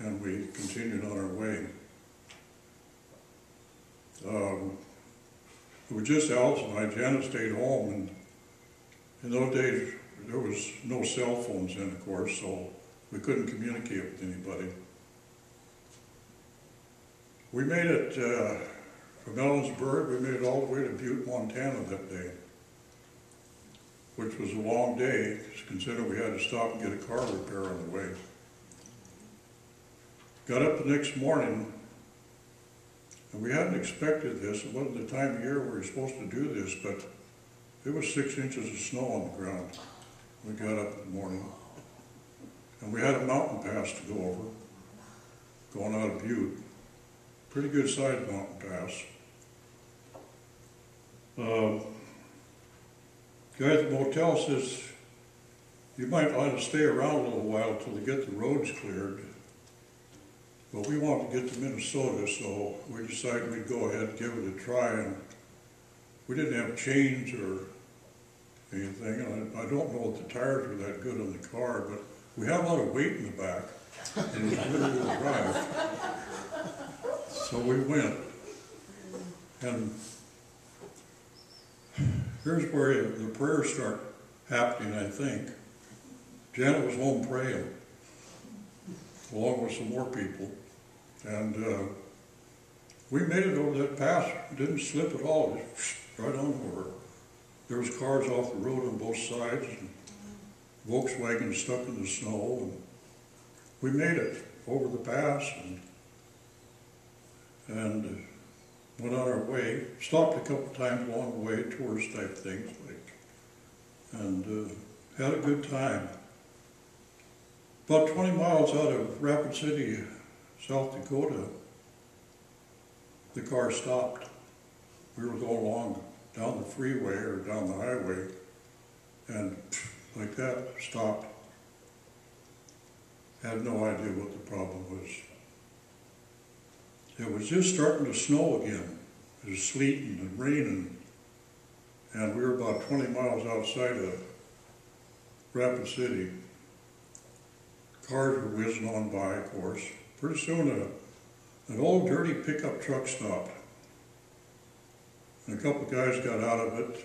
and we continued on our way. It was just Alice and I. Janet stayed home, and in those days there was no cell phones then, of course, so we couldn't communicate with anybody. We made it from Ellensburg, we made it all the way to Butte, Montana that day, which was a long day, considering we had to stop and get a car repair on the way. Got up the next morning, and we hadn't expected this. It wasn't the time of year we were supposed to do this, but it was 6 inches of snow on the ground. We got up in the morning, and we had a mountain pass to go over, going out of Butte. Pretty good sized mountain pass. Guy at the motel says, you might want to stay around a little while till they get the roads cleared. But we wanted to get to Minnesota, so we decided we'd go ahead and give it a try. And we didn't have chains or anything, and I don't know if the tires were that good on the car, but we had a lot of weight in the back, and it was really good drive. So we went, and here's where the prayers start happening, I think. Janet was home praying, along with some more people, and we made it over that pass. Didn't slip at all, just right on over. There was cars off the road on both sides, and Volkswagen stuck in the snow, and we made it over the pass, and went on our way. Stopped a couple times along the way, tourist type things, and had a good time. About 20 miles out of Rapid City, South Dakota, the car stopped. We were going along down the freeway or down the highway, and like that, stopped. Had no idea what the problem was. It was just starting to snow again. It was sleeting and raining, and we were about 20 miles outside of Rapid City. Cars were whizzing on by, of course. Pretty soon, an old dirty pickup truck stopped. And a couple of guys got out of it,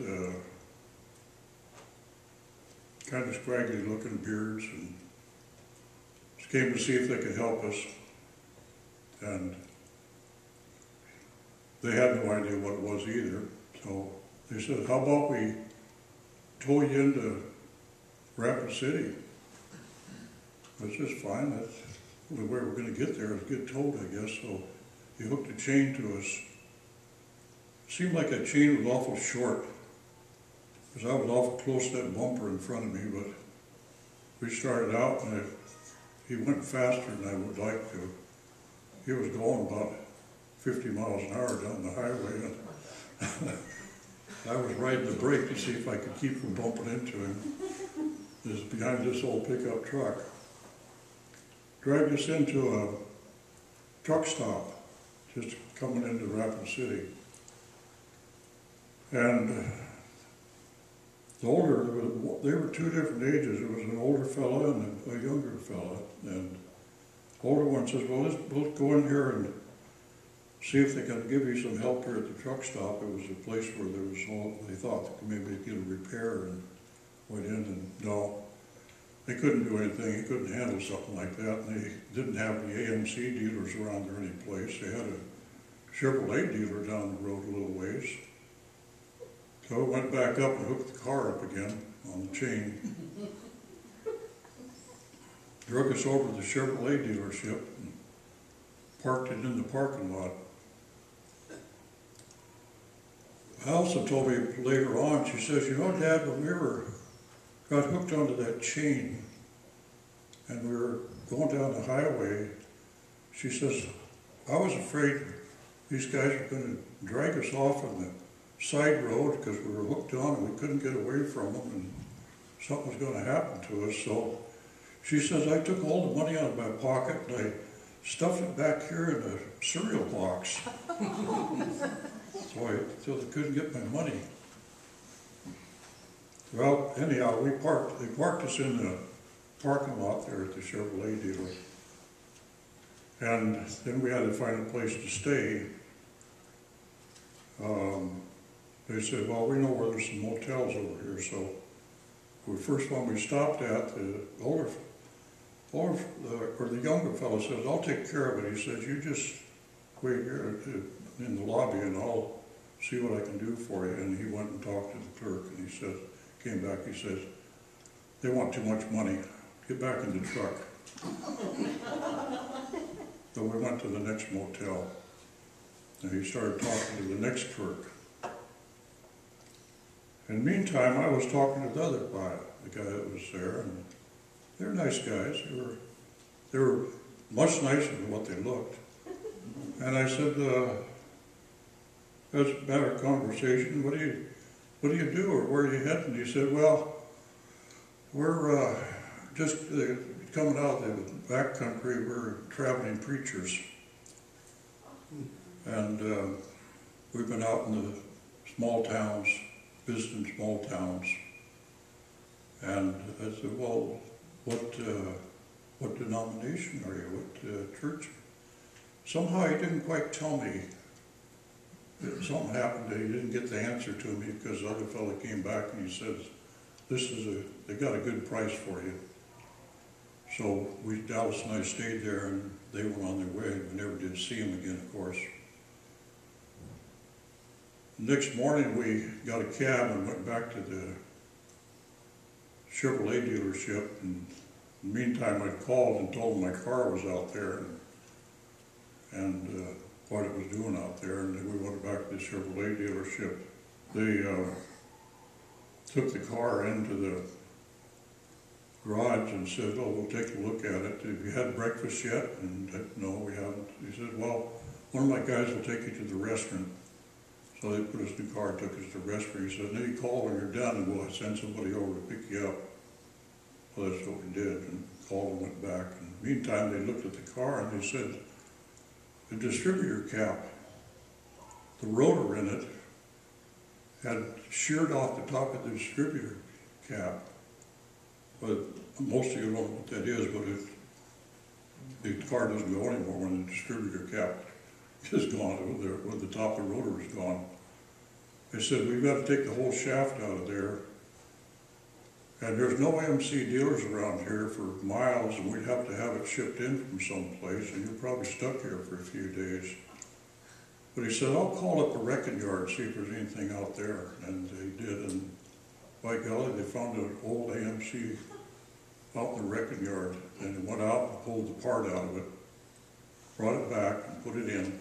kind of scraggly looking beards, and just came to see if they could help us. And they had no idea what it was either. So they said, how about we tow you into Rapid City? That's just fine. That's the only way we're going to get there is get towed, I guess. So he hooked a chain to us. It seemed like that chain was awful short, because I was awful close to that bumper in front of me, but we started out, and he went faster than I would like to. He was going about 50 miles an hour down the highway, and I was riding the brake to see if I could keep from bumping into him. He was behind this old pickup truck. Dragged us into a truck stop, just coming into Rapid City. And they were two different ages. There was an older fella and a younger fella. And the older one says, well, let's go in here and see if they can give you some help here at the truck stop. It was a place where there was they thought they could maybe get a repair, and went in, and no, they couldn't do anything. He couldn't handle something like that. And they didn't have any AMC dealers around there any place. They had a Chevrolet dealer down the road a little ways. So I went back up and hooked the car up again on the chain. Drug us over to the Chevrolet dealership and parked it in the parking lot. Elsa told me later on, she says, you know, Dad, when we got hooked onto that chain and we were going down the highway, she says, I was afraid these guys were going to drag us off on the side road because we were hooked on and we couldn't get away from them, and something was going to happen to us. So she says, I took all the money out of my pocket and I stuffed it back here in a cereal box. So they couldn't get my money. Well, anyhow, they parked us in the parking lot there at the Chevrolet dealer. And then we had to find a place to stay. They said, well, we know where there's some motels over here. So the first one we stopped at, the younger fellow says, I'll take care of it. He says, you just wait here in the lobby and I'll see what I can do for you. And he went and talked to the clerk and he said, came back, he says, they want too much money. Get back in the truck. So we went to the next motel and he started talking to the next clerk. In the meantime, I was talking to the other guy, the guy that was there, and they're nice guys. They were much nicer than what they looked. And I said, that's a better conversation. What do you do, or where are you heading? He said, well, we're just coming out of the back country. We're traveling preachers. And we've been out in the small towns, visiting small towns. And I said, well, what denomination are you? What church? Somehow he didn't quite tell me. Something happened that he didn't get the answer to me because the other fellow came back and he says, they got a good price for you. So Dallas and I stayed there and they went on their way. We never did see him again, of course. Next morning we got a cab and went back to the Chevrolet dealership, and in the meantime I called and told them my car was out there and what it was doing out there, and then we went back to the Chevrolet dealership. They took the car into the garage and said, oh, we'll take a look at it. Have you had breakfast yet? And no, we haven't. He said, well, one of my guys will take you to the restaurant. So they put us in the car, took us to the restaurant. He said, then you call when you're done and we'll send somebody over to pick you up. So that's what we did, and called and went back. And meantime, they looked at the car and they said, the distributor cap, the rotor in it, had sheared off the top of the distributor cap. But most of you don't know what that is, but the car doesn't go anymore when the distributor cap is gone, when the top of the rotor is gone. They said, we've got to take the whole shaft out of there. And there's no MC dealers around here for miles, and we'd have to have it shipped in from someplace, and you're probably stuck here for a few days. But he said, I'll call up the wrecking yard, see if there's anything out there. And they did, and by golly, they found an old AMC out in the wrecking yard, and they went out and pulled the part out of it, brought it back and put it in.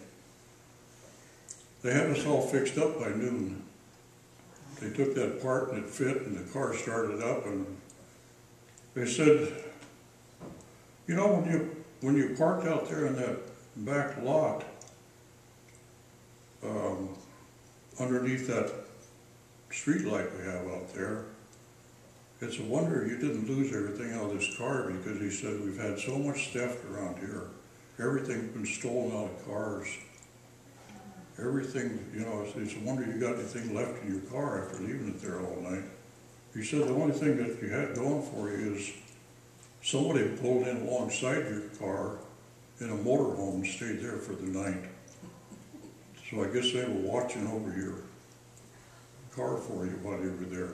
They had us all fixed up by noon. They took that part and it fit, and the car started up, and they said, you know, when you parked out there in that back lot, underneath that street light we have out there, it's a wonder you didn't lose everything out of this car, because he said we've had so much theft around here. Everything's been stolen out of cars. Everything, you know, it's a wonder you got anything left in your car after leaving it there all night. He said the only thing that you had going for you is somebody pulled in alongside your car in a motorhome and stayed there for the night. So I guess they were watching over your car for you while you were there.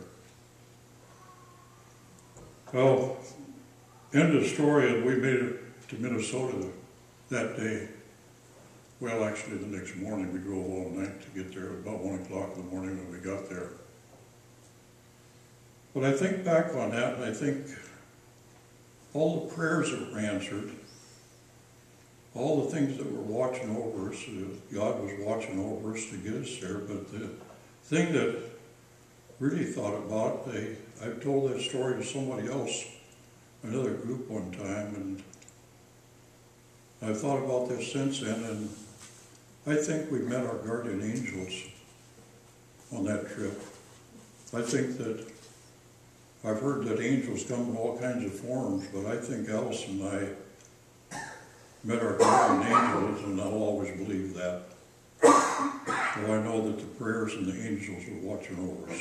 Well, end of the story, and we made it to Minnesota that day. Well, actually, the next morning we drove all night to get there. About 1 o'clock in the morning when we got there. But I think back on that, and I think all the prayers that were answered, all the things that were watching over us, God was watching over us to get us there. But the thing that really thought about, I've told that story to somebody else, another group one time, and I've thought about this since then, and I think we met our guardian angels on that trip. I think that I've heard that angels come in all kinds of forms, but I think Alice and I met our guardian angels, and I'll always believe that. So I know that the prayers and the angels are watching over us.